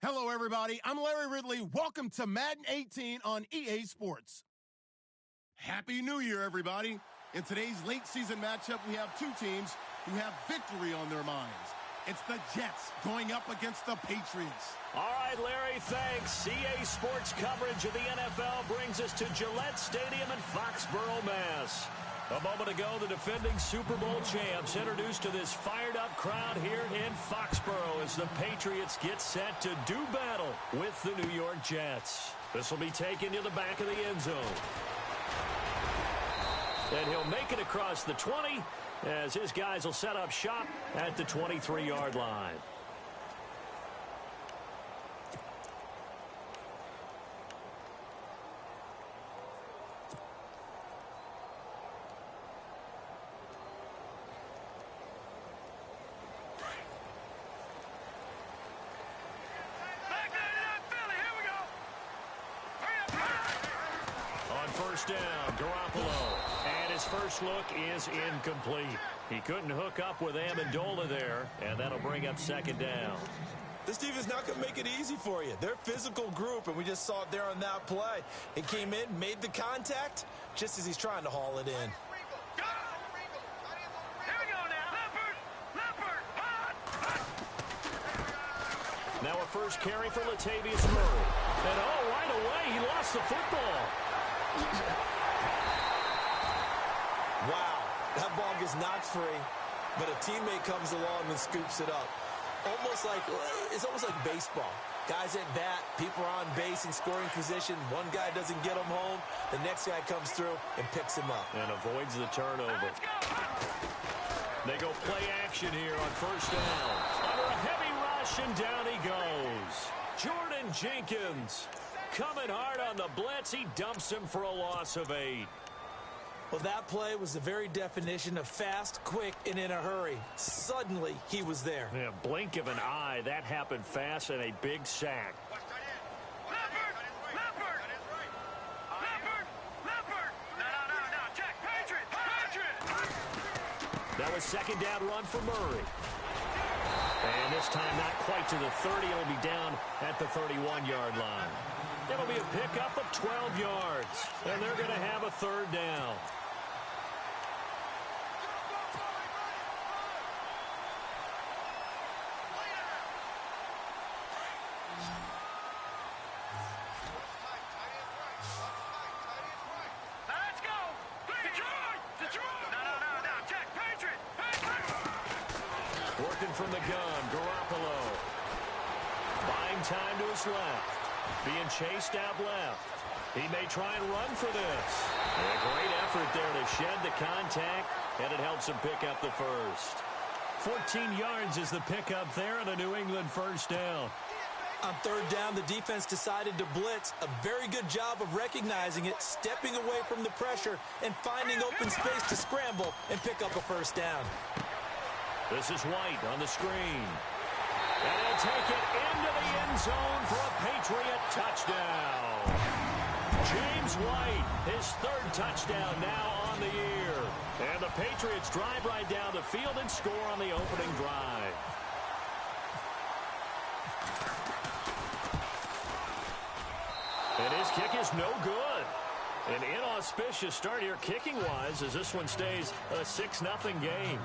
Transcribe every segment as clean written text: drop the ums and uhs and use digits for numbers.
Hello, everybody. I'm Larry Ridley. Welcome to Madden 18 on EA Sports. Happy New Year, everybody. In today's late season matchup, we have two teams who have victory on their minds. It's the Jets going up against the Patriots. All right, Larry, thanks. EA Sports coverage of the NFL brings us to Gillette Stadium in Foxborough, Mass. A moment ago, the defending Super Bowl champs introduced to this fired-up crowd here in Foxborough as the Patriots get set to do battle with the New York Jets. This will be taken to the back of the end zone. And he'll make it across the 20 as his guys will set up shop at the 23-yard line. First down, Garoppolo. And his first look is incomplete. He couldn't hook up with Amendola there, and that'll bring up second down. This defense not going to make it easy for you. They're a physical group, and we just saw it there on that play. He came in, made the contact, just as he's trying to haul it in. Now a first carry for Latavius Murray. And right away, he lost the football. Wow, that ball gets knocked free, but a teammate comes along and scoops it up. It's almost like baseball. Guys at bat, people are on base in scoring position. One guy doesn't get him home. The next guy comes through and picks him up. And avoids the turnover. They go play action here on first down. Under a heavy rush, and down he goes. Jordan Jenkins coming hard on the blitz. He dumps him for a loss of 8. Well, that play was the very definition of fast, quick, and in a hurry. Suddenly, he was there. Yeah, blink of an eye. That happened fast and a big sack. That was second down run for Murray. And this time not quite to the 30. It'll be down at the 31-yard line. It'll be a pickup of 12 yards. And they're going to have a third down. Working from the gun, Garoppolo. Buying time to his left. Being chased out left. He may try and run for this. A great effort there to shed the contact, and it helps him pick up the first. 14 yards is the pickup there on a New England first down. On third down, the defense decided to blitz. A very good job of recognizing it, stepping away from the pressure, and finding open space to scramble and pick up a first down. This is White on the screen. And he'll take it into the end zone for a Patriot touchdown. James White, his third touchdown now on the year. And the Patriots drive right down the field and score on the opening drive. And his kick is no good. An inauspicious start here kicking-wise as this one stays a 6-0 game.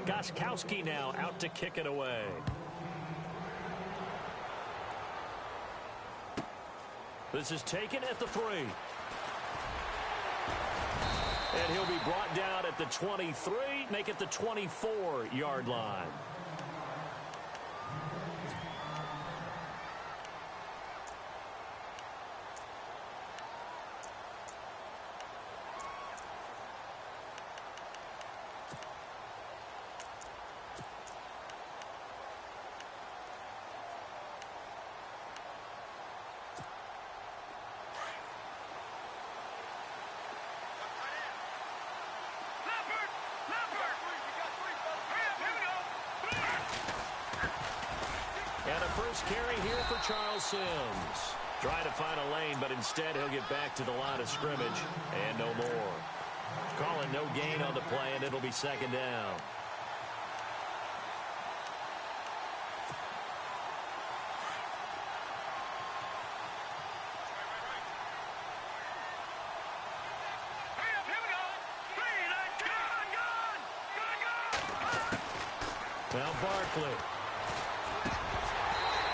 Gostkowski now out to kick it away. This is taken at the 3. And he'll be brought down at the 23, make it the 24-yard line. And a first carry here for Charles Sims. Trying to find a lane, but instead he'll get back to the line of scrimmage and no more. Calling no gain on the play, and it'll be second down. Now Barkley.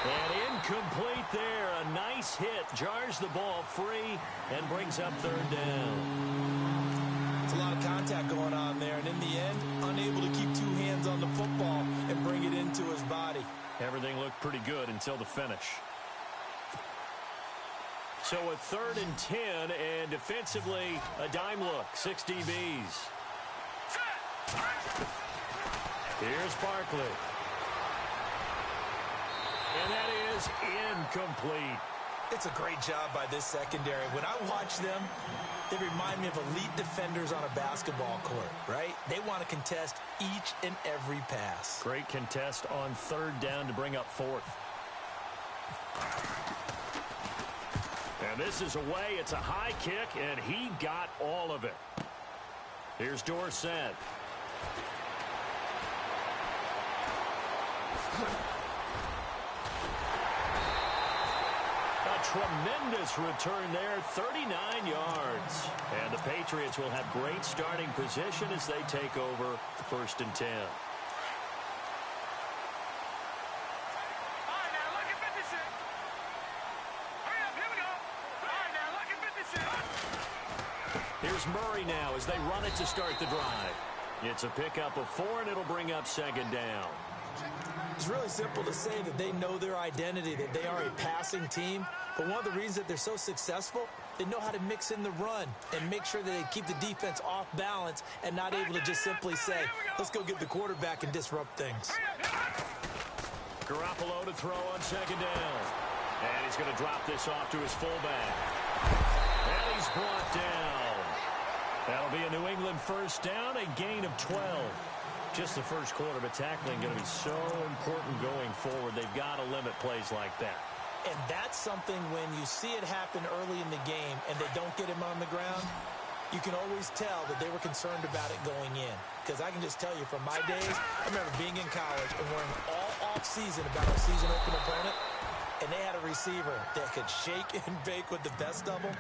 And incomplete there. A nice hit. Jars the ball free and brings up third down. It's a lot of contact going on there. And in the end, unable to keep two hands on the football and bring it into his body. Everything looked pretty good until the finish. So a 3rd and 10, and defensively, a dime look. 6 DBs. Here's Barkley. And that is incomplete. It's a great job by this secondary. When I watch them, they remind me of elite defenders on a basketball court, right? They want to contest each and every pass. Great contest on 3rd down to bring up 4th. And this is away. It's a high kick, and he got all of it. Here's Dorsett. A tremendous return there, 39 yards. And the Patriots will have great starting position as they take over 1st and 10. Here's Murray now as they run it to start the drive. It's a pickup of 4, and it'll bring up 2nd down. It's really simple to say that they know their identity, that they are a passing team. But one of the reasons that they're so successful, they know how to mix in the run and make sure that they keep the defense off balance and not able to just simply say, let's go get the quarterback and disrupt things. Garoppolo to throw on 2nd down. And he's going to drop this off to his fullback. And he's brought down. That'll be a New England 1st down, a gain of 12. Just the first quarter, but tackling going to be so important going forward. They've got to limit plays like that. And that's something when you see it happen early in the game and they don't get him on the ground, you can always tell that they were concerned about it going in. Because I can just tell you from my days, I remember being in college and worrying all off-season about our season-open opponent, and they had a receiver that could shake and bake with the best of them.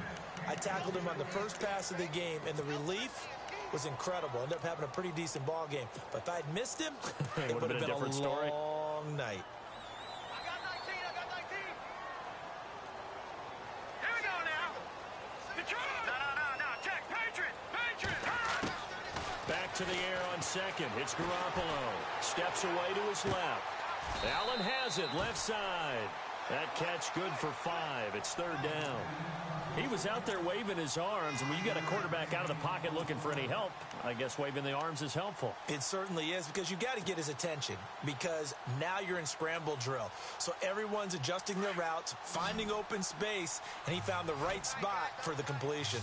I tackled him on the first pass of the game, and the relief was incredible. Ended up having a pretty decent ball game. But if I'd missed him, it would have been a different story. long night. I got 19. Here we go now. Detroit. No. Check. Patriots. Back to the air on 2nd. It's Garoppolo. Steps away to his left. Allen has it, left side. That catch good for 5. It's 3rd down. He was out there waving his arms, and when you got a quarterback out of the pocket looking for any help, I guess waving the arms is helpful. It certainly is, because you got to get his attention, because now you're in scramble drill. So everyone's adjusting their routes, finding open space, and he found the right spot for the completion.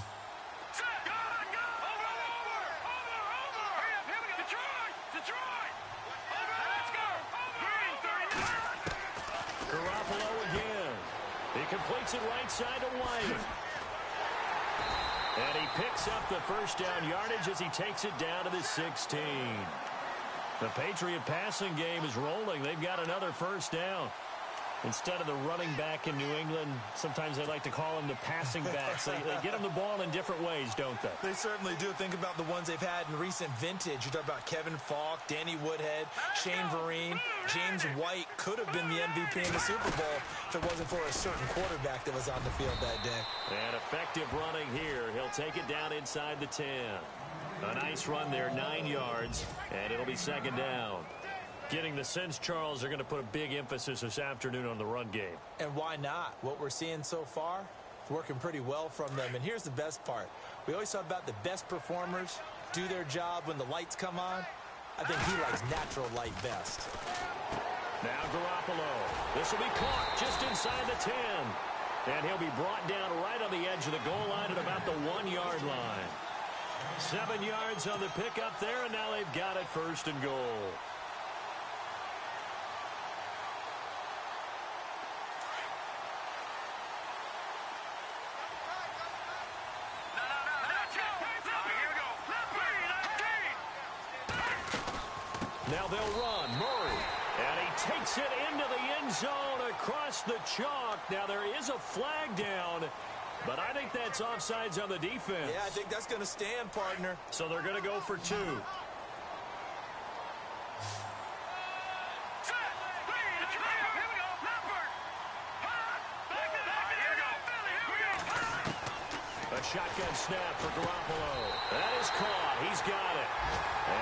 Garoppolo again. He completes it right side to White. And he picks up the 1st down yardage as he takes it down to the 16. The Patriot passing game is rolling. They've got another 1st down. Instead of the running back in New England, sometimes they like to call them the passing backs. They get them the ball in different ways, don't they? They certainly do. Think about the ones they've had in recent vintage. You talk about Kevin Falk, Danny Woodhead, Shane Vereen, James White could have been the MVP in the Super Bowl if it wasn't for a certain quarterback that was on the field that day. And effective running here. He'll take it down inside the 10. A nice run there, 9 yards, and it'll be 2nd down. Getting the sense, Charles, they're going to put a big emphasis this afternoon on the run game. And why not? What we're seeing so far is working pretty well from them. And here's the best part. We always talk about the best performers do their job when the lights come on. I think he likes natural light best. Now Garoppolo. This will be caught just inside the 10. And he'll be brought down right on the edge of the goal line at about the 1-yard line. 7 yards on the pickup there, and now they've got it 1st and goal. Now they'll run. Murray. And he takes it into the end zone across the chalk. Now there is a flag down, but I think that's offsides on the defense. Yeah, I think that's going to stand, partner. So they're going to go for 2. shotgun snap for Garoppolo. That is caught. He's got it.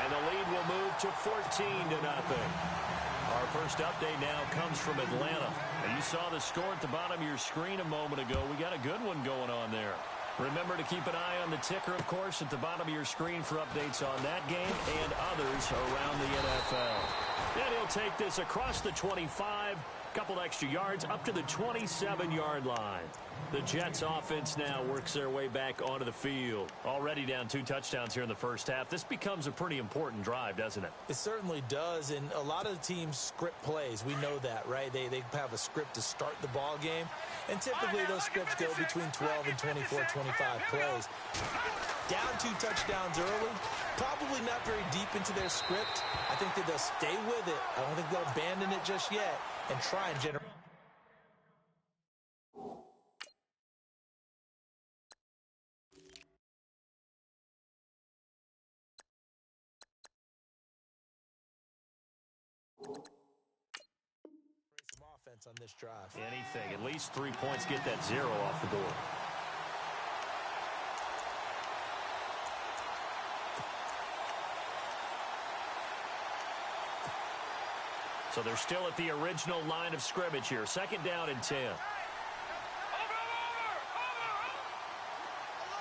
And the lead will move to 14-0. Our first update now comes from Atlanta. And you saw the score at the bottom of your screen a moment ago. We got a good one going on there. Remember to keep an eye on the ticker, of course, at the bottom of your screen for updates on that game and others around the NFL. And he'll take this across the 25, couple extra yards, up to the 27-yard line. The Jets offense now works their way back onto the field. Already down 2 touchdowns here in the first half. This becomes a pretty important drive, doesn't it? It certainly does, and a lot of the teams script plays. We know that, right? They have a script to start the ball game, and typically those scripts go between 12 and 24, 25 plays. Down 2 touchdowns early, probably not very deep into their script. I think that they'll stay with it. I don't think they'll abandon it just yet and try and generate. Some offense on this drive. Anything. At least 3 points, get that 0 off the board. So they're still at the original line of scrimmage here. 2nd down and 10. Over.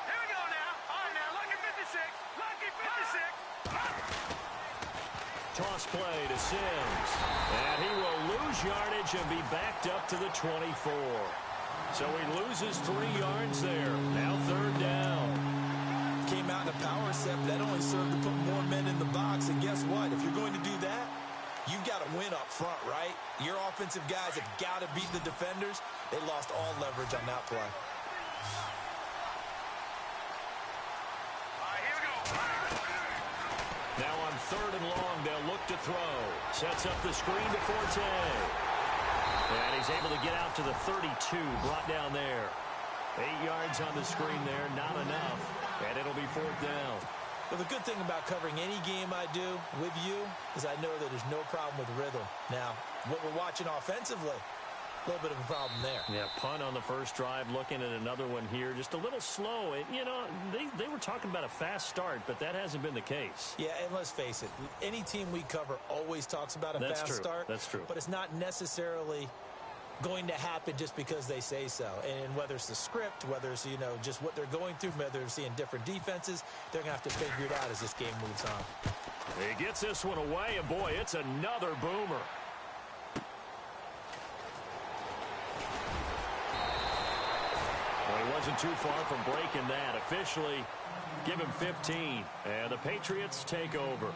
Here we go now. All right, now, lucky 56. Lucky 56. Toss play to Sims. And he will lose yardage and be backed up to the 24. So he loses 3 yards there. Now 3rd down. Came out in a power set, but that only served to put more men in the box. And guess what? If you're going to do that, you've got to win up front, right? Your offensive guys have got to beat the defenders. They lost all leverage on that play. All right, here we go. Now on 3rd and long, they'll look to throw. Sets up the screen to Forte. And he's able to get out to the 32, brought down there. 8 yards on the screen there, not enough. And it'll be 4th down. Well, the good thing about covering any game I do with you is I know that there's no problem with rhythm. Now, what we're watching offensively, a little bit of a problem there. Yeah, punt on the first drive, looking at another one here. Just a little slow. You know, they were talking about a fast start, but that hasn't been the case. Yeah, and let's face it, any team we cover always talks about a fast start. That's true. But it's not necessarily going to happen just because they say so. And whether it's the script, whether it's, you know, just what they're going through, whether they're seeing different defenses, they're going to have to figure it out as this game moves on. He gets this one away, and boy, it's another boomer. Well, he wasn't too far from breaking that. Officially, give him 15, and the Patriots take over.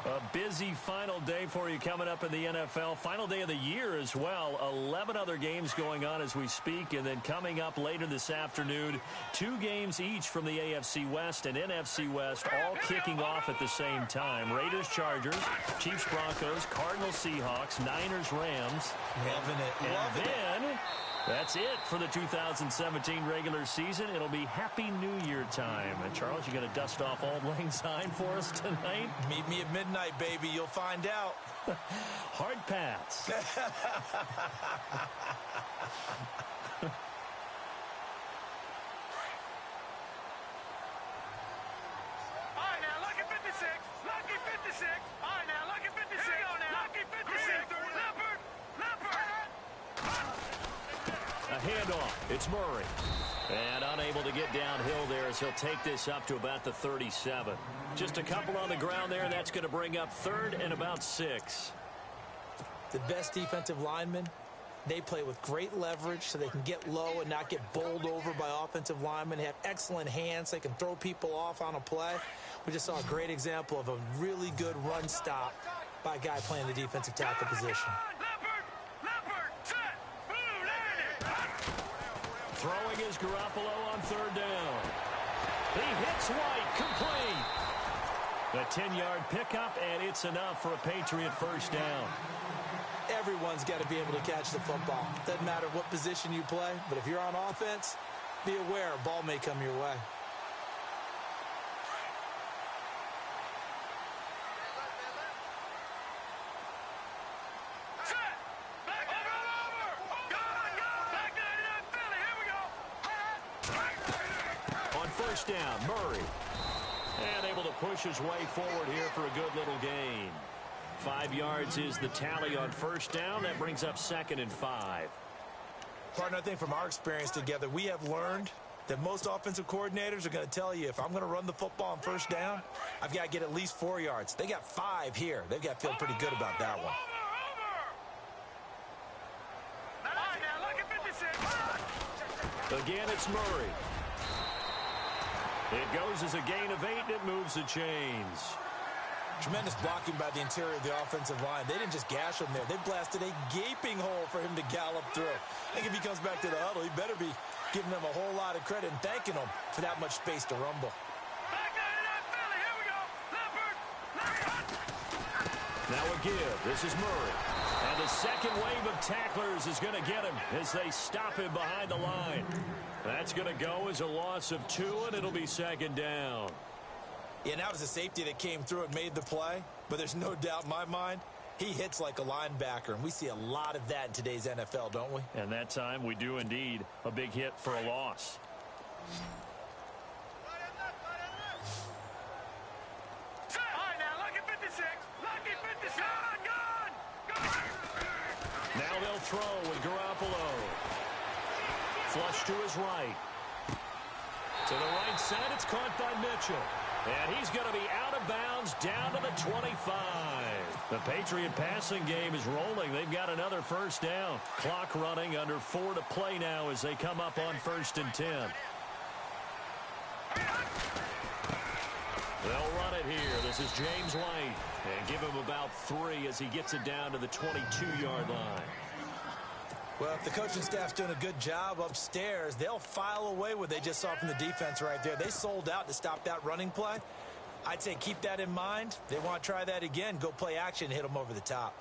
A busy final day for you coming up in the NFL. Final day of the year as well. 11 other games going on as we speak. And then coming up later this afternoon, 2 games each from the AFC West and NFC West, all kicking off at the same time. Raiders, Chargers, Chiefs, Broncos, Cardinals, Seahawks, Niners, Rams. Loving it. And then that's it for the 2017 regular season. It'll be Happy New Year time. And Charles, you going to dust off Auld Lang Syne for us tonight? Meet me at midnight, baby. You'll find out. Hard pass. All right, now, lucky 56. Lucky 56. All right, now, lucky 56. Here we go now. Lucky 56. Leopard. A handoff. It's Murray. And unable to get downhill there as he'll take this up to about the 37. Just a couple on the ground there. That's going to bring up 3rd and about 6. The best defensive linemen, they play with great leverage so they can get low and not get bowled over by offensive linemen. They have excellent hands. They can throw people off on a play. We just saw a great example of a really good run stop by a guy playing the defensive tackle position. Throwing is Garoppolo on 3rd down. He hits White, complete. A 10-yard pickup, and it's enough for a Patriot first down. Everyone's got to be able to catch the football. Doesn't matter what position you play, but if you're on offense, be aware a ball may come your way. first down. Murray. And able to push his way forward here for a good little gain. 5 yards is the tally on first down. That brings up 2nd and 5. Partner, I think from our experience together, we have learned that most offensive coordinators are going to tell you, if I'm going to run the football on first down, I've got to get at least 4 yards. They got 5 here. They've got to feel pretty good about that one. Again, it's Murray. It goes as a gain of 8, and it moves the chains. Tremendous blocking by the interior of the offensive line. They didn't just gash him there. They blasted a gaping hole for him to gallop through. I think if he comes back to the huddle, he better be giving them a whole lot of credit and thanking them for that much space to rumble. Now a give. This is Murray. And the second wave of tacklers is going to get him as they stop him behind the line. That's going to go as a loss of 2, and it'll be 2nd down. Yeah, now it's a safety that came through and made the play, but there's no doubt in my mind he hits like a linebacker, and we see a lot of that in today's NFL, don't we? And that time we do indeed. A big hit for a loss. Now they'll throw with Garoppolo. Flush to his right. To the right side, it's caught by Mitchell. And he's going to be out of bounds down to the 25. The Patriot passing game is rolling. They've got another first down. Clock running, under 4 to play now as they come up on 1st and 10. They'll run it here. This is James White. And give him about 3 as he gets it down to the 22-yard line. Well, if the coaching staff's doing a good job upstairs, they'll file away what they just saw from the defense right there. They sold out to stop that running play. I'd say keep that in mind. They want to try that again. Go play action, hit them over the top.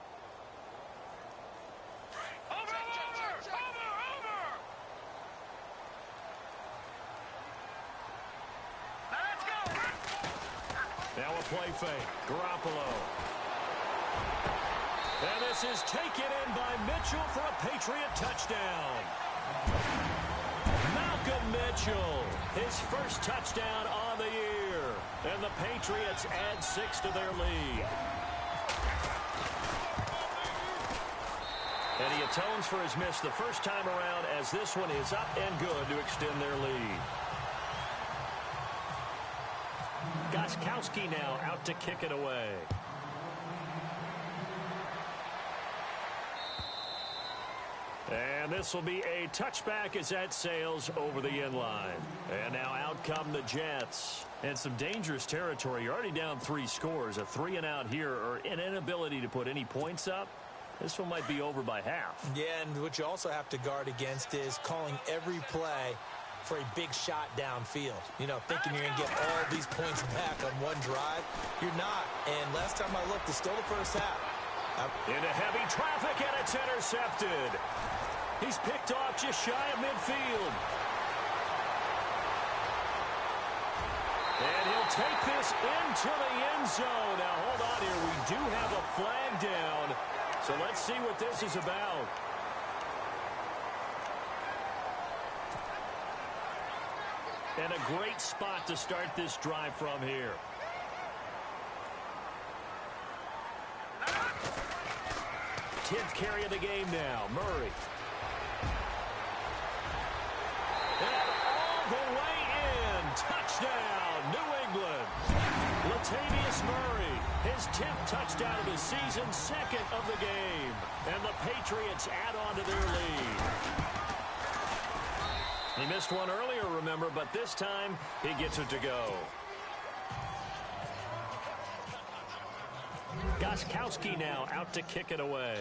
Now a play fake. Garoppolo. And this is taken in by Mitchell for a Patriot touchdown. Malcolm Mitchell, his first touchdown on the year. And the Patriots add 6 to their lead. And he atones for his miss the first time around as this one is up and good to extend their lead. Gostkowski now out to kick it away. And this will be a touchback as that sails over the end line. And now out come the Jets. And some dangerous territory. You're already down 3 scores. A 3 and out here, or an inability to put any points up. This one might be over by half. Yeah, and what you also have to guard against is calling every play for a big shot downfield. You know, thinking you're going to get all these points back on one drive. You're not. And last time I looked, it's still the first half. Into heavy traffic, and it's intercepted. He's picked off just shy of midfield. And he'll take this into the end zone. Now, hold on here. We do have a flag down. So let's see what this is about. And a great spot to start this drive from here. Tenth carry of the game now. Murray. And all the way in. Touchdown, New England. Latavius Murray, his 10th touchdown of the season, 2nd of the game. And the Patriots add on to their lead. He missed one earlier, remember, but this time he gets it to go. Gostkowski now out to kick it away.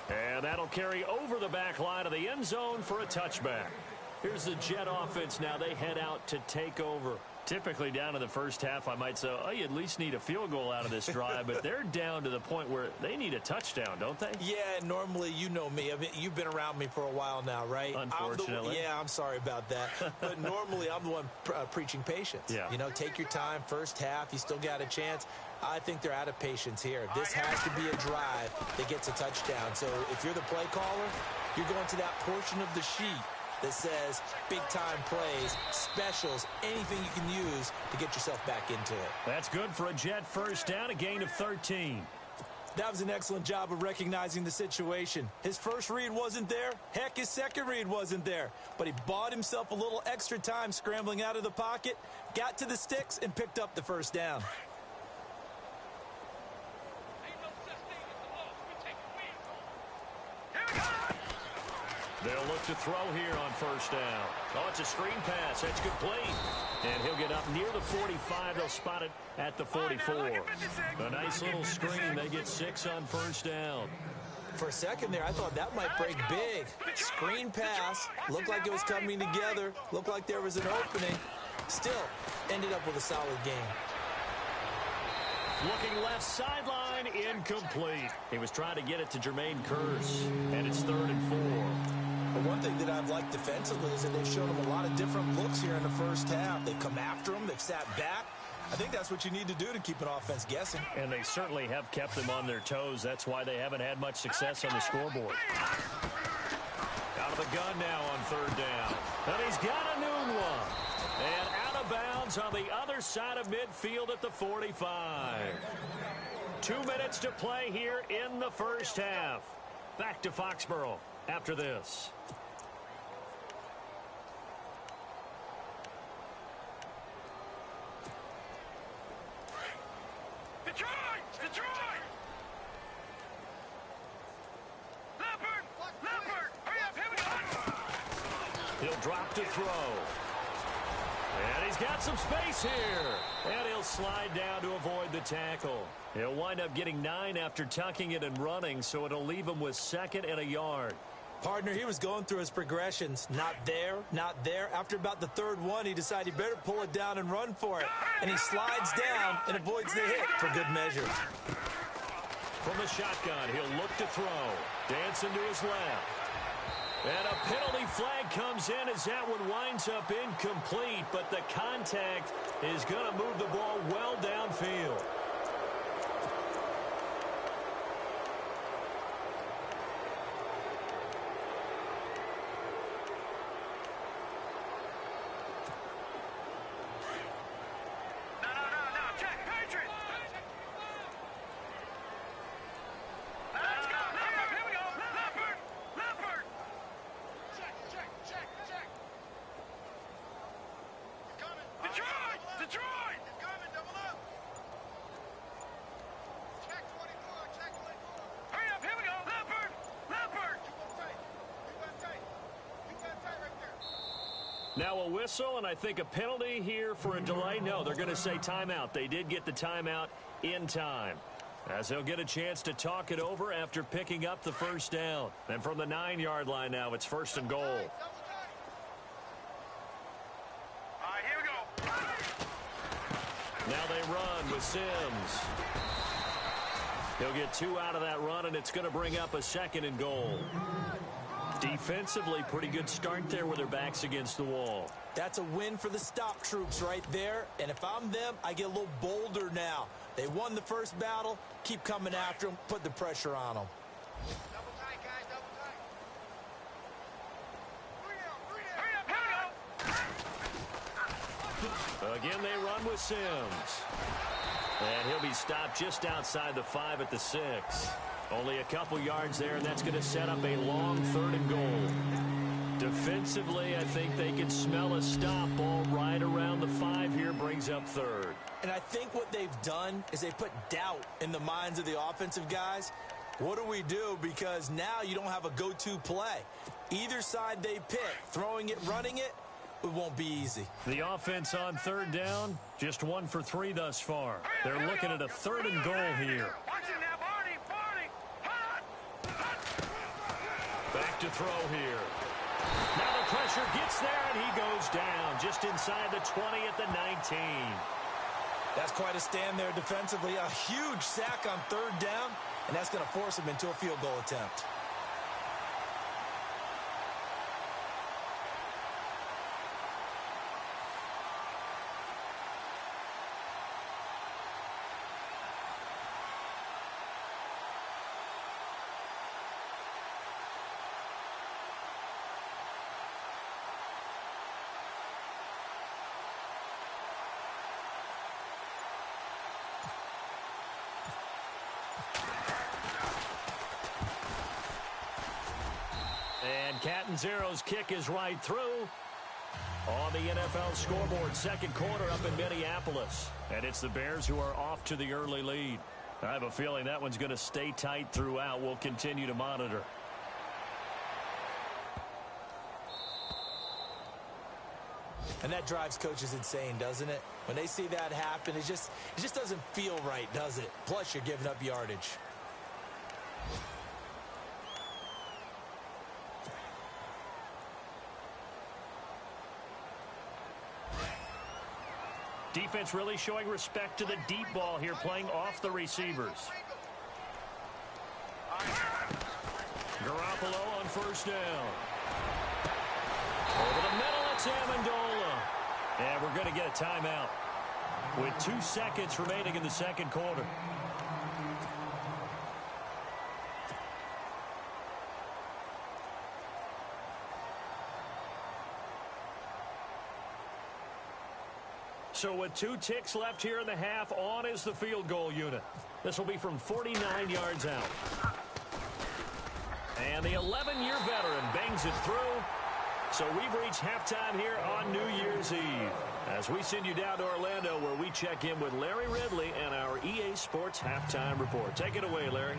And that'll carry over the back line of the end zone for a touchback. Here's the Jet offense now. They head out to take over. Typically down in the first half, I might say, oh, you at least need a field goal out of this drive. But they're down to the point where they need a touchdown, don't they? Yeah, normally, you know me. I mean, you've been around me for a while now, right? Unfortunately. I'm sorry about that. But normally, I'm the one preaching patience. Yeah. You know, take your time. First half, you still got a chance. I think they're out of patience here. This has to be a drive that gets a touchdown. So if you're the play caller, you're going to that portion of the sheet that says big-time plays, specials, anything you can use to get yourself back into it. That's good for a Jet first down, a gain of 13. That was an excellent job of recognizing the situation. His first read wasn't there. Heck, his second read wasn't there. But he bought himself a little extra time scrambling out of the pocket, got to the sticks, and picked up the first down. They'll look to throw here on first down. Oh, it's a screen pass. That's complete. And he'll get up near the 45. They'll spot it at the 44. A nice little screen. They get 6 on first down. For a second there, I thought that might break big. Screen pass. Looked like it was coming together. Looked like there was an opening. Still, ended up with a solid game. Looking left sideline, incomplete. He was trying to get it to Jermaine Kearse, and it's 3rd and 4. But one thing that I've liked defensively is that they've shown him a lot of different looks here in the first half. They've come after him. They've sat back. I think that's what you need to do to keep an offense guessing. And they certainly have kept them on their toes. That's why they haven't had much success on the scoreboard. Out of the gun now on 3rd down. And he's got a new one. And out of bounds on the other side of midfield at the 45. 2 minutes to play here in the first half. Back to Foxborough after this. Detroit! Leopard! Hurry up, here we go! He'll drop to throw. And he's got some space here. And he'll slide down to avoid the tackle. He'll wind up getting 9 after tucking it and running, so it'll leave him with 2nd and a yard. Partner, he was going through his progressions. Not there, not there. After about the 3rd one, he decided he better pull it down and run for it. And he slides down and avoids the hit for good measure. From the shotgun, he'll look to throw. Dancing to his left. And a penalty flag comes in as that one winds up incomplete, but the contact is going to move the ball well downfield. No, check, Patriots! Let's go, Leopard! Here we go, Leopard! Check! Detroit! Double up! Check 24! Hurry up, here we go, Leopard! You got tight right there. Now a whistle, and I think a penalty here for a delay. No, they're going to say timeout. They did get the timeout in time, as they'll get a chance to talk it over after picking up the first down. And from the 9-yard line now, it's 1st and goal. All right, here we go. Now they run with Sims. He'll get 2 out of that run, and it's going to bring up a 2nd and goal. Defensively, pretty good start there with their backs against the wall. That's a win for the stop troops right there. And if I'm them, I get a little bolder now. They won the first battle. Keep coming after them. Put the pressure on them. Double tight, guys, double tight. Hurry up, Again, they run with Sims. And he'll be stopped just outside the 5 at the 6. Only a couple yards there, and that's going to set up a long 3rd and goal. Defensively, I think they can smell a stop ball right around the 5 here, brings up 3rd. And I think what they've done is they put doubt in the minds of the offensive guys. What do we do? Because now you don't have a go-to play. Either side they pick, throwing it, running it, it won't be easy. The offense on 3rd down, just 1 for 3 thus far. They're looking at a 3rd and goal here. Watch it now, Barney! Back to throw here. Now the pressure gets there, and he goes down just inside the 20 at the 19. That's quite a stand there defensively. A huge sack on 3rd down, and that's going to force him into a field goal attempt. And Catanzaro's kick is right through. On the NFL scoreboard, second quarter up in Minneapolis. And it's the Bears who are off to the early lead. I have a feeling that one's going to stay tight throughout. We'll continue to monitor. And that drives coaches insane, doesn't it? When they see that happen, it just doesn't feel right, does it? Plus, you're giving up yardage. Defense really showing respect to the deep ball here, playing off the receivers. Garoppolo on first down. Over the middle, it's Amendola. And we're going to get a timeout with 2 seconds remaining in the second quarter. So with 2 ticks left here in the half, on is the field goal unit. This will be from 49 yards out. And the 11-year veteran bangs it through. So we've reached halftime here on New Year's Eve, as we send you down to Orlando, where we check in with Larry Ridley and our EA Sports Halftime Report. Take it away, Larry.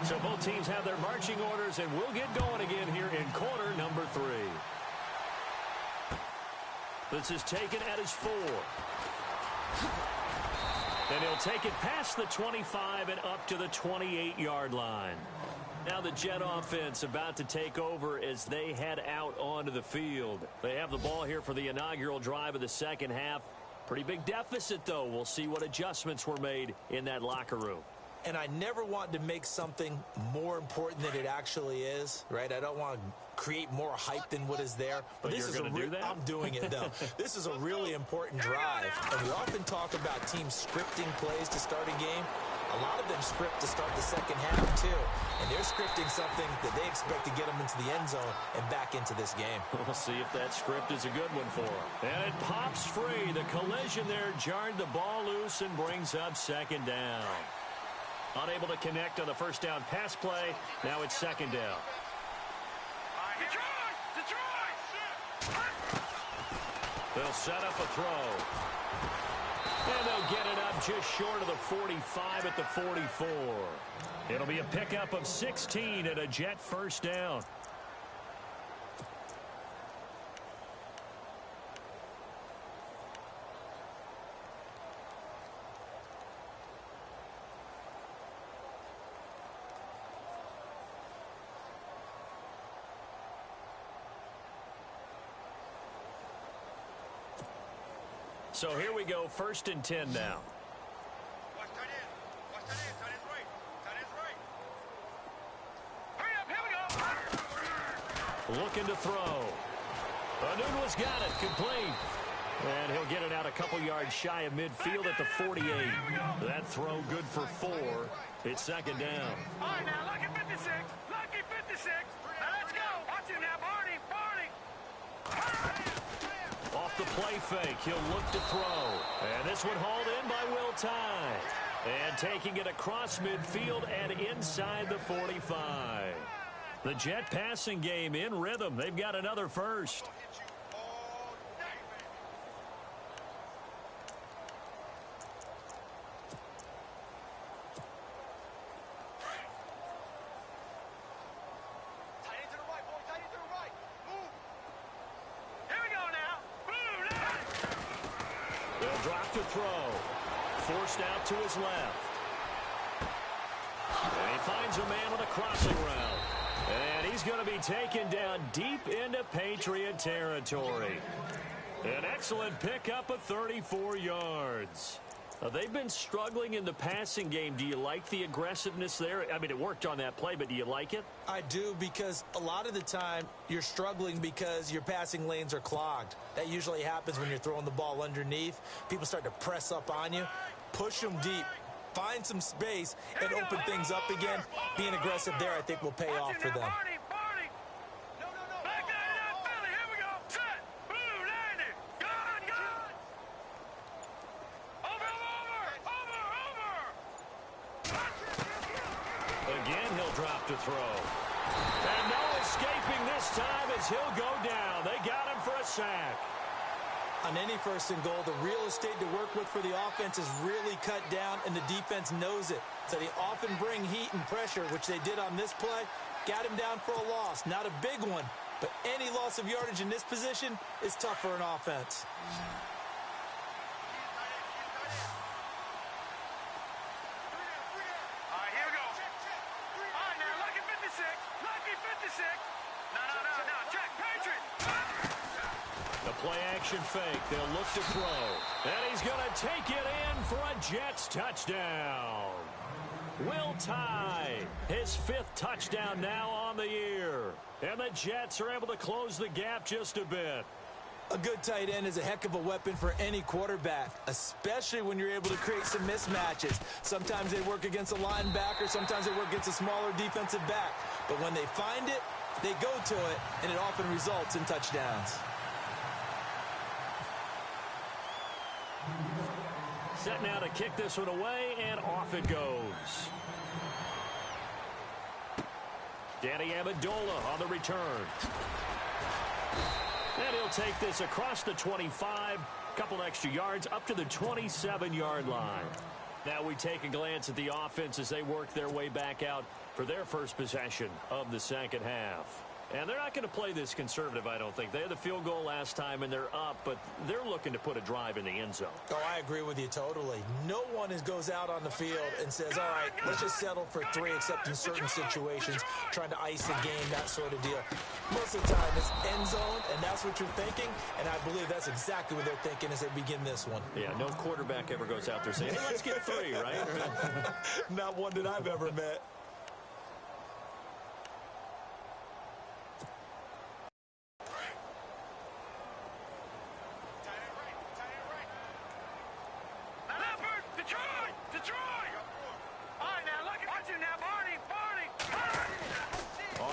So both teams have their marching orders, and we'll get going again here in quarter number 3. This is taken at his 4. And he'll take it past the 25 and up to the 28-yard line. Now the Jet offense about to take over as they head out onto the field. They have the ball here for the inaugural drive of the second half. Pretty big deficit, though. We'll see what adjustments were made in that locker room. And I never want to make something more important than it actually is, right? I don't want to create more hype than what is there. But this is going to do that? I'm doing it, though. This is a really important drive. And we often talk about teams scripting plays to start a game. A lot of them script to start the second half, too. And they're scripting something that they expect to get them into the end zone and back into this game. We'll see if that script is a good one for them. And it pops free. The collision there jarred the ball loose and brings up second down. Unable to connect on the first down pass play. Now it's second down. They'll set up a throw. And they'll get it up just short of the 45 at the 44. It'll be a pickup of 16 and a Jet first down. So here we go, 1st and 10 now. Looking to throw. Anunwa's got it, complete. And he'll get it out a couple yards shy of midfield at the 48. That throw good for 4. It's second down. All right, now, lucky 56. Lucky 56. Now, let's go. Watch it now, Barney. Off the play fake, he'll look to throw. And this one hauled in by Will Tye. And taking it across midfield and inside the 45. The Jet passing game in rhythm. They've got another first. To throw. Forced out to his left. And he finds a man with a crossing route. And he's going to be taken down deep into Patriot territory. An excellent pickup of 34 yards. They've been struggling in the passing game. Do you like the aggressiveness there? I mean, it worked on that play, but do you like it? I do, because a lot of the time you're struggling because your passing lanes are clogged. That usually happens when you're throwing the ball underneath. People start to press up on you. Push them deep. Find some space and open things up again. Being aggressive there, I think, will pay off for them. drop to throw. And no escaping this time as he'll go down. They got him for a sack. On any first and goal, the real estate to work with for the offense is really cut down, and the defense knows it. So they often bring heat and pressure, which they did on this play. Got him down for a loss. Not a big one, but any loss of yardage in this position is tough for an offense. All right, here we go. All right, now, lucky 56. Lucky 56. No. Check, Patriots. The play-action fake. They'll look to throw. And he's going to take it in for a Jets touchdown. Will Tye, his 5th touchdown now on the year. And the Jets are able to close the gap just a bit. A good tight end is a heck of a weapon for any quarterback, especially when you're able to create some mismatches. Sometimes they work against a linebacker, sometimes they work against a smaller defensive back. But when they find it, they go to it, and it often results in touchdowns. Set now to kick this one away, and off it goes. Danny Amendola on the return. And he'll take this across the 25, couple extra yards, up to the 27-yard line. Now we take a glance at the offense as they work their way back out for their first possession of the second half. And they're not going to play this conservative, I don't think. They had the field goal last time, and they're up, but they're looking to put a drive in the end zone. Oh, I agree with you totally. No one goes out on the field and says, all right, let's just settle for 3, except in certain situations, trying to ice the game, that sort of deal. Most of the time, it's end zone, and that's what you're thinking, and I believe that's exactly what they're thinking as they begin this one. Yeah, no quarterback ever goes out there saying, hey, let's get 3, right? Not one that I've ever met.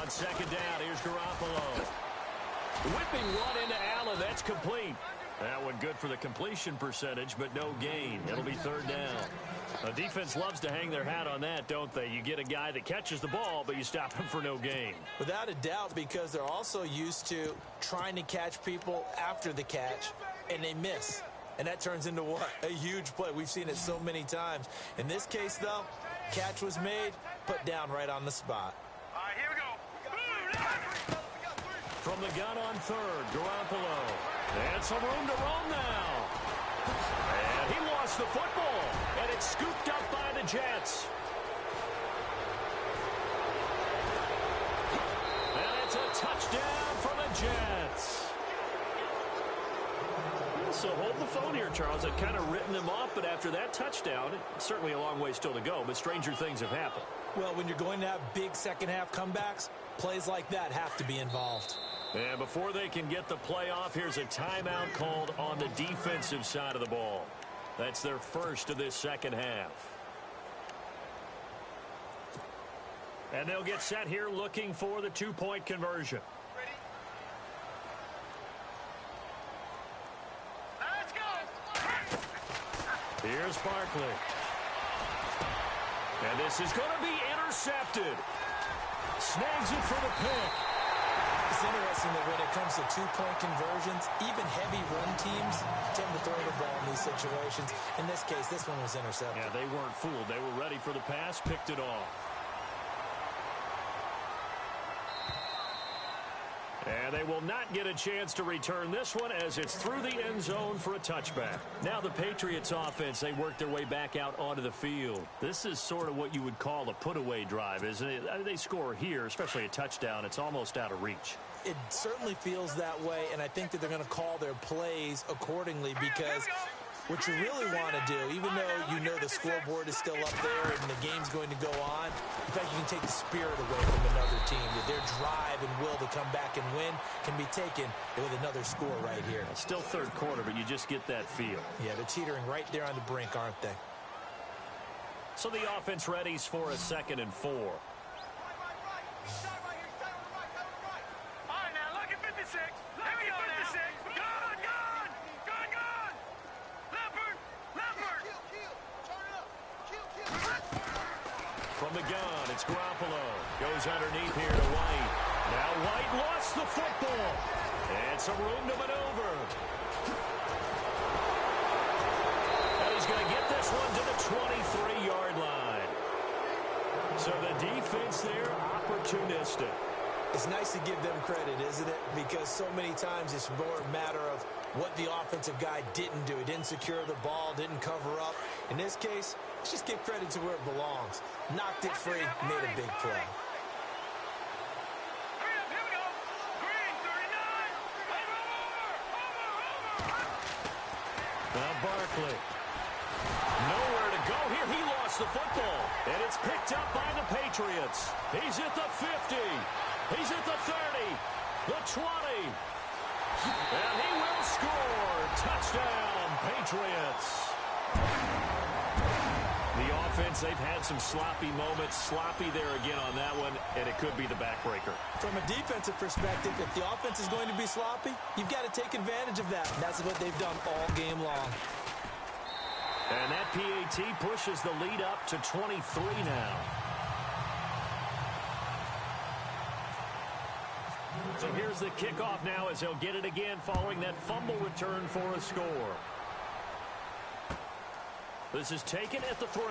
Second down, here's Garoppolo. Whipping one into Allen, that's complete. That one good for the completion percentage, but no gain. It'll be 3rd down. The defense loves to hang their hat on that, don't they? You get a guy that catches the ball, but you stop him for no gain. Without a doubt, because they're also used to trying to catch people after the catch, and they miss. And that turns into what? A huge play. We've seen it so many times. In this case, though, catch was made, put down right on the spot. All right, here we go. From the gun on 3rd, Garoppolo. And some room to roam now. And he lost the football. And it's scooped up by the Jets. And it's a touchdown for the Jets. So hold the phone here, Charles. I've kind of written them off, but after that touchdown, certainly a long way still to go, but stranger things have happened. Well, when you're going to have big second-half comebacks, plays like that have to be involved. And before they can get the play off, here's a timeout called on the defensive side of the ball. That's their first of this second half. And they'll get set here looking for the 2-point conversion. Let's go. Here's Barkley. And this is going to be intercepted. Snags it for the pick. It's interesting that when it comes to 2-point conversions, even heavy run teams tend to throw the ball in these situations. In this case, this one was intercepted. Yeah, they weren't fooled. They were ready for the pass, picked it off. And they will not get a chance to return this one as it's through the end zone for a touchback. Now the Patriots offense, they work their way back out onto the field. This is sort of what you would call a put-away drive, isn't it? I mean, they score here, especially a touchdown. It's almost out of reach. It certainly feels that way, and I think that they're going to call their plays accordingly because what you really want to do, even though you know the scoreboard is still up there and the game's going to go on, in fact, you can take the spirit away from another team. That their drive and will to come back and win can be taken with another score right here. It's still 3rd quarter, but you just get that feel. Yeah, they're teetering right there on the brink, aren't they? So the offense readies for a 2nd and 4. from the gun. It's Garoppolo. Goes underneath here to White. Now White lost the football. And some room to maneuver. And he's going to get this one to the 23-yard line. So the defense there, opportunistic. It's nice to give them credit, isn't it? Because so many times it's more a matter of what the offensive guy didn't do. He didn't secure the ball, didn't cover up. In this case, let's just give credit to where it belongs. Knocked it free, made a big play. Now Barkley. Nowhere to go here. He lost the football. And it's picked up by the Patriots. He's at the 50. He's at the 30. The 20. And he will score. Touchdown, Patriots. The offense, they've had some sloppy moments. Sloppy there again on that one, and it could be the backbreaker. From a defensive perspective, if the offense is going to be sloppy, you've got to take advantage of that. And that's what they've done all game long. And that PAT pushes the lead up to 23 now. So here's the kickoff now as he'll get it again following that fumble return for a score. This is taken at the 3.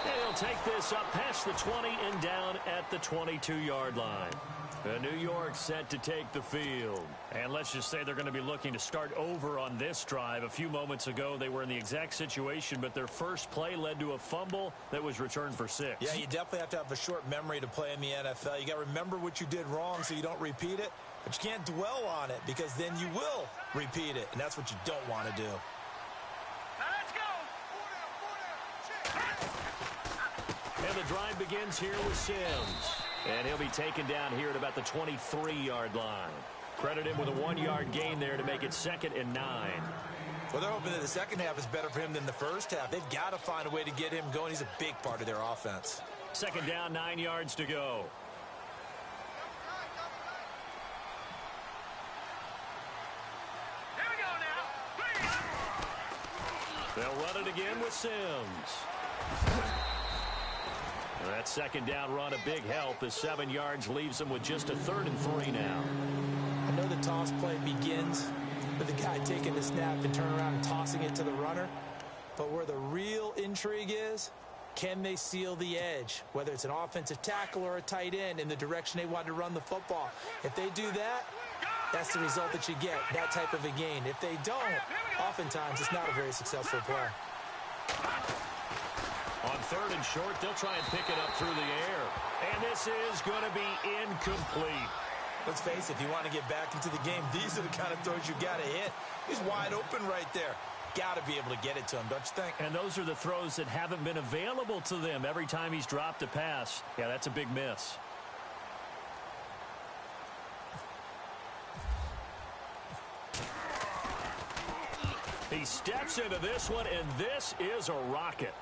And he'll take this up past the 20 and down at the 22-yard line. New York set to take the field. And let's just say they're going to be looking to start over on this drive. A few moments ago, they were in the exact situation, but their first play led to a fumble that was returned for 6. Yeah, you definitely have to have a short memory to play in the NFL. You got to remember what you did wrong so you don't repeat it, but you can't dwell on it because then you will repeat it, and that's what you don't want to do. And the drive begins here with Sims. And he'll be taken down here at about the 23-yard line. Credit him with a 1-yard gain there to make it 2nd and 9. Well, they're hoping that the second half is better for him than the first half. They've got to find a way to get him going. He's a big part of their offense. 2nd down, 9 yards to go. Here we go now. They'll run it again with Sims. That 2nd down run, a big help. The 7 yards leaves them with just a 3rd and 3 now. I know the toss play begins with the guy taking the snap and turning around and tossing it to the runner. But where the real intrigue is, can they seal the edge? Whether it's an offensive tackle or a tight end in the direction they want to run the football. If they do that, that's the result that you get, that type of a gain. If they don't, oftentimes it's not a very successful play. On 3rd and short, they'll try and pick it up through the air. And this is going to be incomplete. Let's face it, if you want to get back into the game, these are the kind of throws you got to hit. He's wide open right there. Got to be able to get it to him, don't you think? And those are the throws that haven't been available to them every time he's dropped a pass. Yeah, that's a big miss. He steps into this one, and this is a rocket.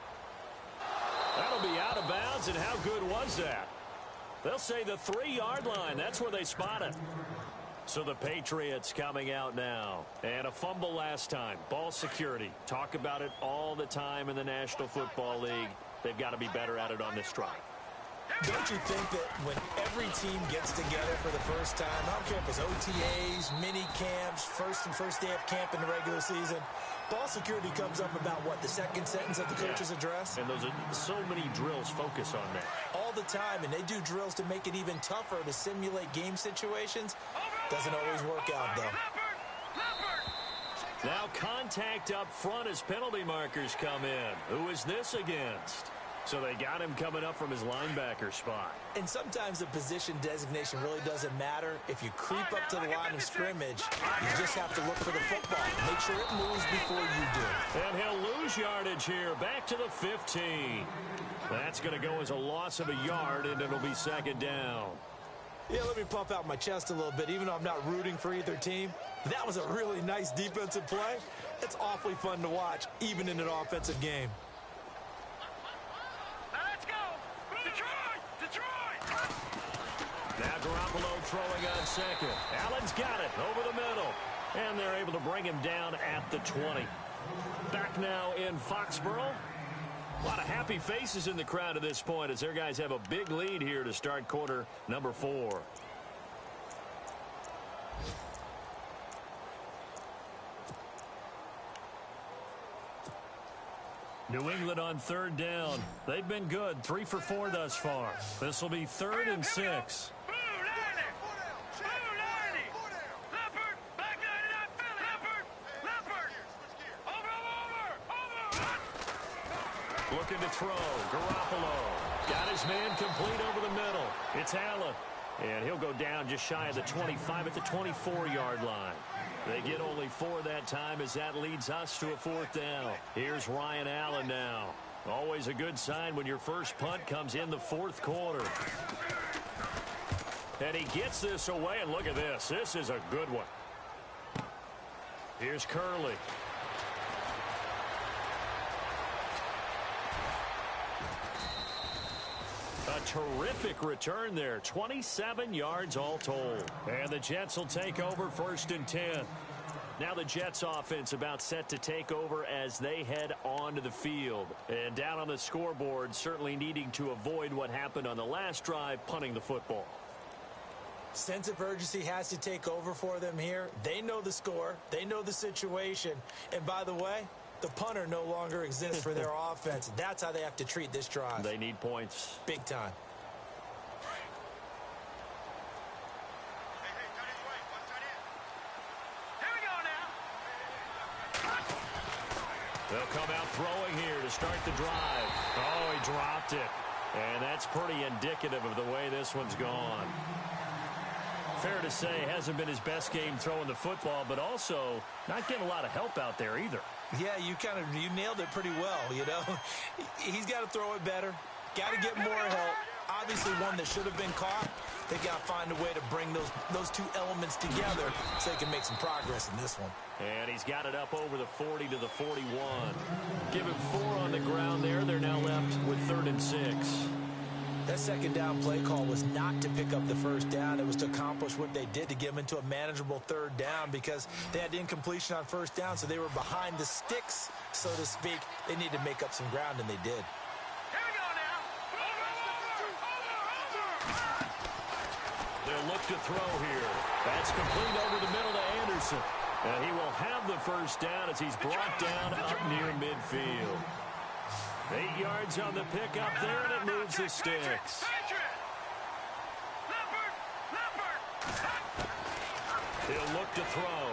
That'll be out of bounds, and how good was that? They'll say the 3-yard line. That's where they spot it. So the Patriots coming out now. And a fumble last time. Ball security. Talk about it all the time in the National Football League. They've got to be better at it on this drive. Don't you think that when every team gets together for the first time, I don't care if it's OTAs, mini camps, first day of camp in the regular season, ball security comes up about what, the second sentence of the coach's address? And those are so many drills focus on that. All the time, and they do drills to make it even tougher to simulate game situations. Doesn't always work out, though. Now contact up front as penalty markers come in. Who is this against? So they got him coming up from his linebacker spot. And sometimes the position designation really doesn't matter. If you creep up to the line of scrimmage, you just have to look for the football. Make sure it moves before you do. And he'll lose yardage here, back to the 15. That's going to go as a loss of a yard, and it'll be 2nd down. Yeah, let me puff out my chest a little bit, even though I'm not rooting for either team. That was a really nice defensive play. It's awfully fun to watch, even in an offensive game. Now Garoppolo throwing on 2nd. Allen's got it over the middle. And they're able to bring him down at the 20. Back now in Foxborough. A lot of happy faces in the crowd at this point as their guys have a big lead here to start quarter number 4. New England on 3rd down. They've been good, 3 for 4 thus far. This will be 3rd and 6. Looking to throw. Garoppolo got his man complete over the middle. It's Allen. And he'll go down just shy of the 25 at the 24-yard line. They get only 4 that time as that leads us to a 4th down. Here's Ryan Allen now. Always a good sign when your first punt comes in the 4th quarter. And he gets this away, and look at this. This is a good one. Here's Curley. A terrific return there. 27 yards all told. And the Jets will take over 1st and 10. Now the Jets offense about set to take over as they head onto the field. And down on the scoreboard, certainly needing to avoid what happened on the last drive, punting the football. Sense of urgency has to take over for them here. They know the score. They know the situation. And by the way, the punter no longer exists for their offense. That's how they have to treat this drive. They need points. Big time. Here we go now. They'll come out throwing here to start the drive. Oh, he dropped it. And that's pretty indicative of the way this one's gone. Fair to say, hasn't been his best game throwing the football, but also not getting a lot of help out there either. Yeah, you nailed it pretty well, you know. He's got to throw it better. Got to get more help. Obviously one that should have been caught. They got to find a way to bring those two elements together so they can make some progress in this one. And he's got it up over the 40 to the 41. Give him 4 on the ground there. They're now left with 3rd and 6. That 2nd down play call was not to pick up the 1st down. It was to accomplish what they did, to get them into a manageable 3rd down, because they had incompletion on 1st down, so they were behind the sticks, so to speak. They needed to make up some ground, and they did. Here we go now. They'll look to throw here. That's complete over the middle to Anderson. And he will have the 1st down as he's brought down up near midfield. 8 yards on the pickup there, and it moves the sticks. He'll look to throw.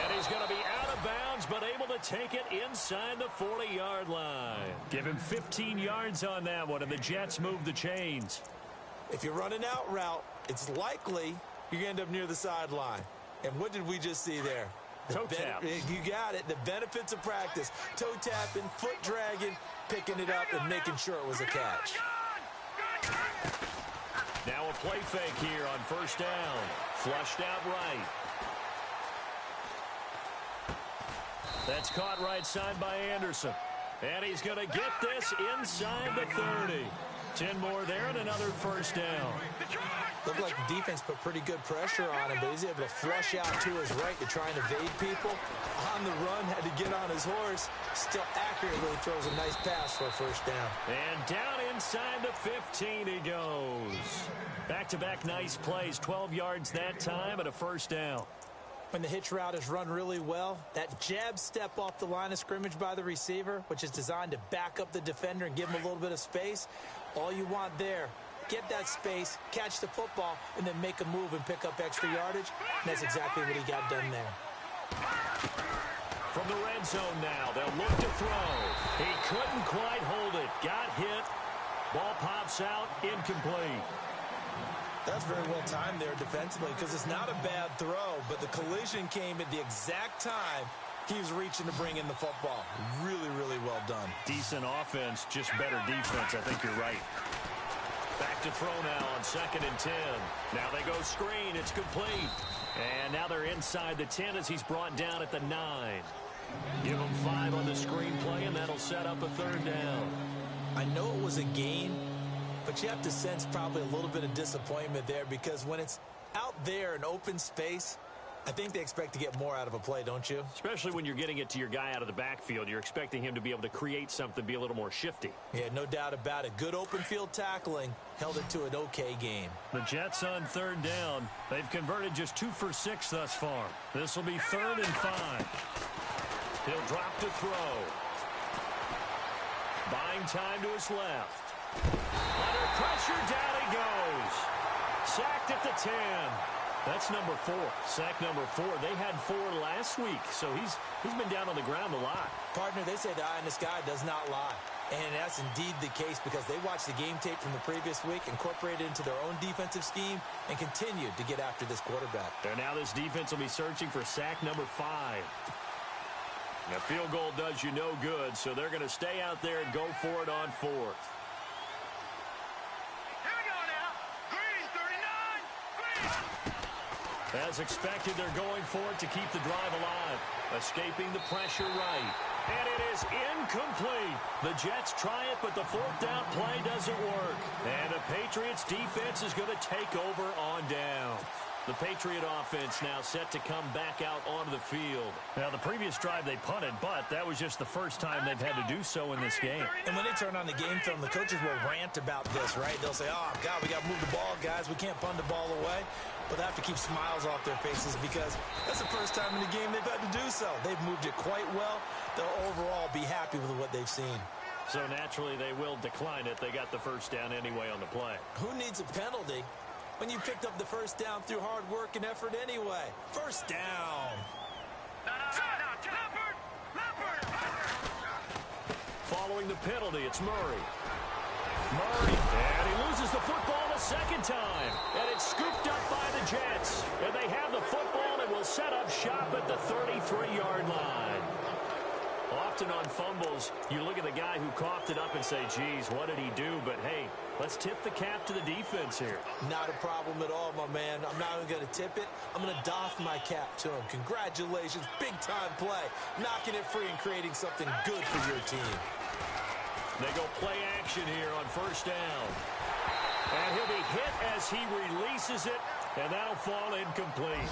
And he's going to be out of bounds, but able to take it inside the 40-yard line. Give him 15 yards on that one, and the Jets move the chains. If you run an out route, it's likely you're going to end up near the sideline. And what did we just see there? Toe tap. You got it. The benefits of practice. Toe tapping, foot dragging, picking it up, and making sure it was a catch. Now a play fake here on 1st down. Flushed out right. That's caught right side by Anderson. And he's going to get this inside the 30. 10 more there and another 1st down. Looked like the defense put pretty good pressure on him, but he's able to flush out to his right to try and evade people. On the run, had to get on his horse. Still accurately throws a nice pass for a 1st down. And down inside the 15 he goes. Back-to-back nice plays, 12 yards that time and a 1st down. When the hitch route is run really well, that jab step off the line of scrimmage by the receiver, which is designed to back up the defender and give him a little bit of space, all you want there, get that space, catch the football, and then make a move and pick up extra yardage. And that's exactly what he got done there. From the red zone now, they'll look to throw. He couldn't quite hold it. Got hit. Ball pops out, incomplete. That's very well timed there defensively, because it's not a bad throw, but the collision came at the exact time he was reaching to bring in the football. Really, really well done. Decent offense, just better defense. I think you're right. Back to throw now on 2nd and 10. Now they go screen. It's complete. And now they're inside the 10 as he's brought down at the 9. Give him 5 on the screen play, and that'll set up a 3rd down. I know it was a gain, but you have to sense probably a little bit of disappointment there, because when it's out there in open space, I think they expect to get more out of a play, don't you? Especially when you're getting it to your guy out of the backfield. You're expecting him to be able to create something, be a little more shifty. Yeah, no doubt about it. Good open field tackling held it to an okay game. The Jets on 3rd down. They've converted just 2 for 6 thus far. This will be 3rd and 5. He'll drop to throw. Buying time to his left. Under pressure, down he goes. Sacked at the 10. That's number 4. Sack number 4. They had 4 last week, so he's been down on the ground a lot. Partner, they say the eye in the sky does not lie. And that's indeed the case because they watched the game tape from the previous week, incorporated it into their own defensive scheme, and continued to get after this quarterback. And now this defense will be searching for sack number 5. A field goal does you no good, so they're going to stay out there and go for it on 4th. As expected, they're going for it to keep the drive alive. Escaping the pressure right. And it is incomplete. The Jets try it, but the 4th down play doesn't work. And the Patriots defense is going to take over on down. The Patriot offense now set to come back out onto the field. Now, the previous drive they punted, but that was just the first time they've had to do so in this game. And when they turn on the game film, the coaches will rant about this, right? They'll say, oh, God, we got to move the ball, guys. We can't punt the ball away. But they have to keep smiles off their faces because that's the first time in the game they've had to do so. They've moved it quite well. They'll overall be happy with what they've seen. So naturally, they will decline it. They got the first down anyway on the play. Who needs a penalty when you picked up the first down through hard work and effort anyway? First down. Following the penalty, it's Murray. And he loses the football a second time. And it's scooped up by the Jets. And they have the football and will set up shop at the 33-yard line. Often on fumbles, you look at the guy who coughed it up and say, geez, what did he do? But, hey, let's tip the cap to the defense here. Not a problem at all, my man. I'm not even going to tip it. I'm going to doff my cap to him. Congratulations. Big-time play. Knocking it free and creating something good for your team. They go play action here on first down. And he'll be hit as he releases it, and that'll fall incomplete.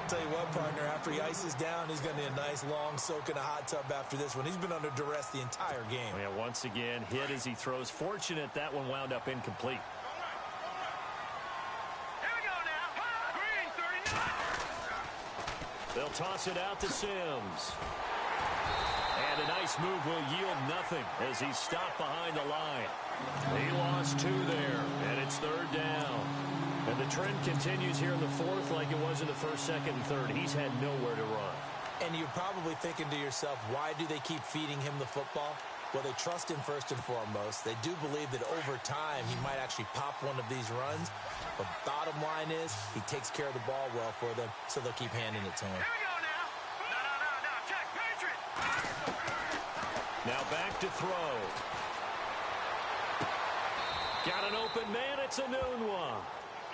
Tell you what, partner, after he ices down, he's going to need a nice long soak in a hot tub after this one. He's been under duress the entire game. Yeah, once again, hit as he throws. Fortunate that one wound up incomplete. Here we go now. Green 39. They'll toss it out to Sims. And a nice move will yield nothing as he's stopped behind the line. He lost 2 there, and it's 3rd down. And the trend continues here in the 4th like it was in the 1st, 2nd, and 3rd. He's had nowhere to run. And you're probably thinking to yourself, why do they keep feeding him the football? Well, they trust him first and foremost. They do believe that over time he might actually pop one of these runs. But bottom line is he takes care of the ball well for them, so they'll keep handing it to him. Here we go now. No. Check. Patriots. Now back to throw. Got an open man. It's a noon one.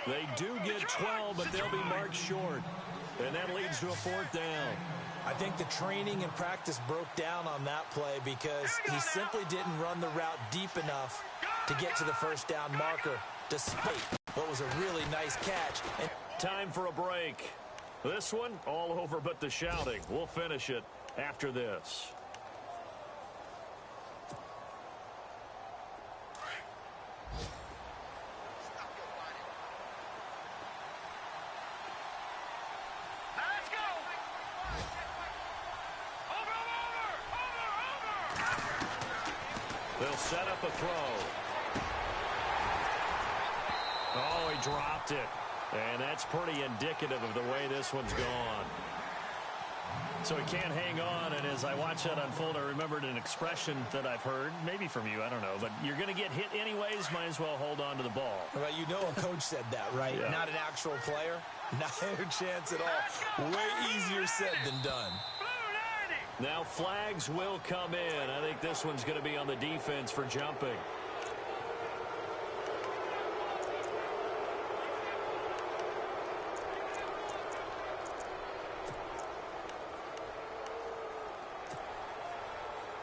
They do get 12, but they'll be marked short. And that leads to a 4th down. I think the training and practice broke down on that play because he simply didn't run the route deep enough to get to the first down marker, despite what was a really nice catch. And time for a break. This one, all over but the shouting. We'll finish it after this. They'll set up a throw. Oh, he dropped it. And that's pretty indicative of the way this one's gone. So he can't hang on, and as I watch that unfold, I remembered an expression that I've heard, maybe from you, I don't know, but you're going to get hit anyways, might as well hold on to the ball. Well, you know a coach said that, right? Yeah. Not an actual player. Not a chance at all. Way easier said than done. Now flags will come in. I think this one's going to be on the defense for jumping.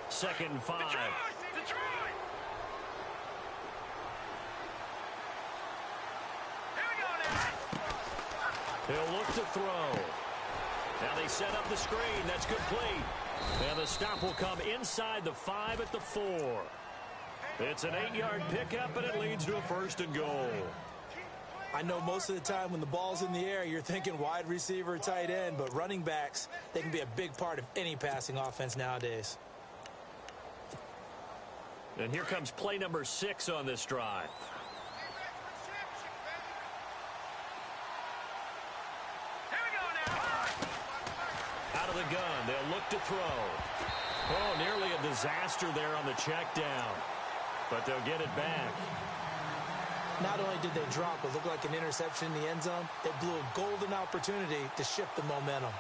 Second and 5. Detroit. Here we go now. He'll look to throw. Now they set up the screen. That's complete. And the stop will come inside the 5 at the 4. It's an 8-yard pickup, and it leads to a 1st and goal. I know most of the time when the ball's in the air, you're thinking wide receiver or tight end, but running backs, they can be a big part of any passing offense nowadays. And here comes play number 6 on this drive. Out of the gun, they'll look to throw. Oh, nearly a disaster there on the check down. But they'll get it back. Not only did they drop what looked like an interception in the end zone, they blew a golden opportunity to shift the momentum.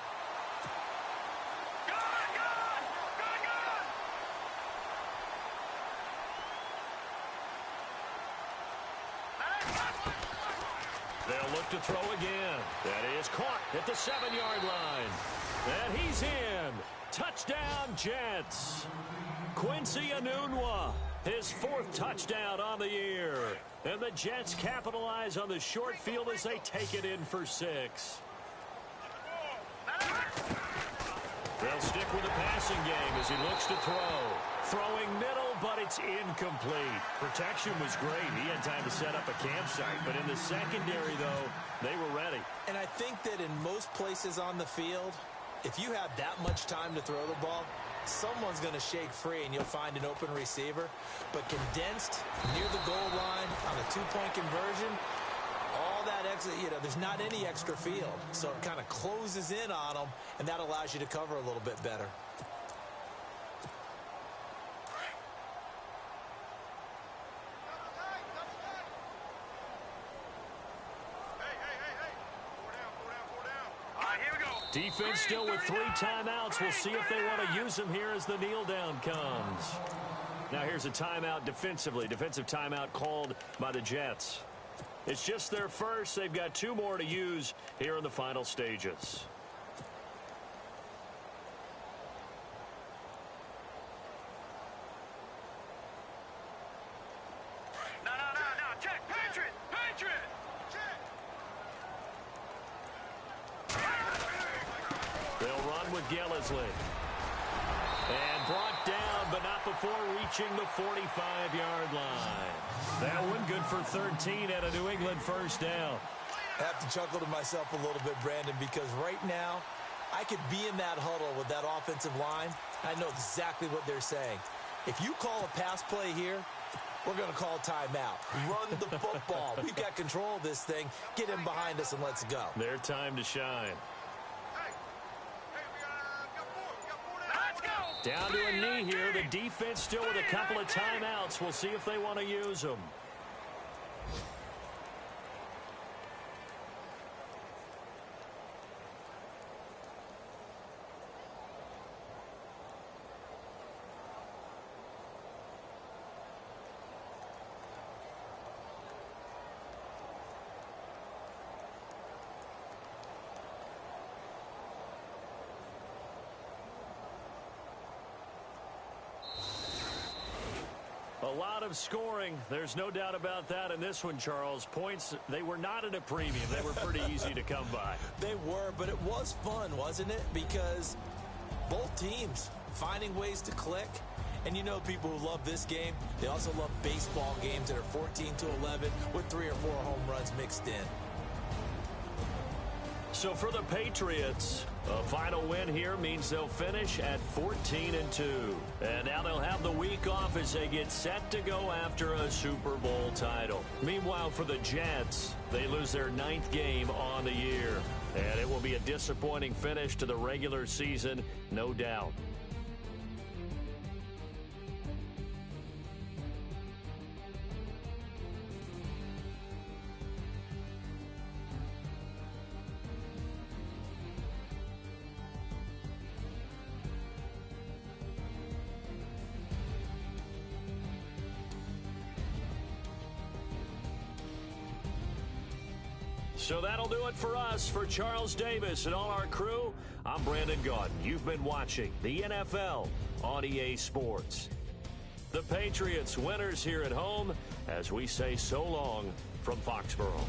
They'll look to throw again. That is caught at the 7-yard line. And he's in. Touchdown, Jets. Quincy Enunwa, his 4th touchdown on the year. And the Jets capitalize on the short field as they take it in for 6. They'll stick with the passing game as he looks to throw. Throwing middle, but it's incomplete. Protection was great. He had time to set up a campsite. But in the secondary, though, they were ready. And I think that in most places on the field, if you have that much time to throw the ball, someone's going to shake free and you'll find an open receiver. But condensed near the goal line on a 2-point conversion, all that extra, there's not any extra field. So it kind of closes in on them, and that allows you to cover a little bit better. Defense still with 3 timeouts. We'll see if they want to use them here as the kneel down comes. Now here's a timeout defensively. Defensive timeout called by the Jets. It's just their first. They've got 2 more to use here in the final stages. No. Check. Patriot. They'll run with Gillisley. And brought down, but not before reaching the 45-yard line. That one good for 13 and a New England 1st down. I have to chuckle to myself a little bit, Brandon, because right now I could be in that huddle with that offensive line. I know exactly what they're saying. If you call a pass play here, we're going to call timeout. Run the football. We've got control of this thing. Get him behind us and let's go. Their time to shine. Down to a knee here. The defense still with a couple of timeouts. We'll see if they want to use them. A lot of scoring. There's no doubt about that in this one, Charles. Points, they were not at a premium. They were pretty easy to come by. They were, but it was fun, wasn't it? Because both teams finding ways to click. And you know people who love this game, they also love baseball games that are 14-11 with 3 or 4 home runs mixed in. So for the Patriots, a final win here means they'll finish at 14-2. And now they'll have the week off as they get set to go after a Super Bowl title. Meanwhile, for the Jets, they lose their 9th game on the year. And it will be a disappointing finish to the regular season, no doubt. So that'll do it for us. For Charles Davis and all our crew, I'm Brandon Gaudin. You've been watching the NFL on EA Sports. The Patriots winners here at home as we say so long from Foxborough.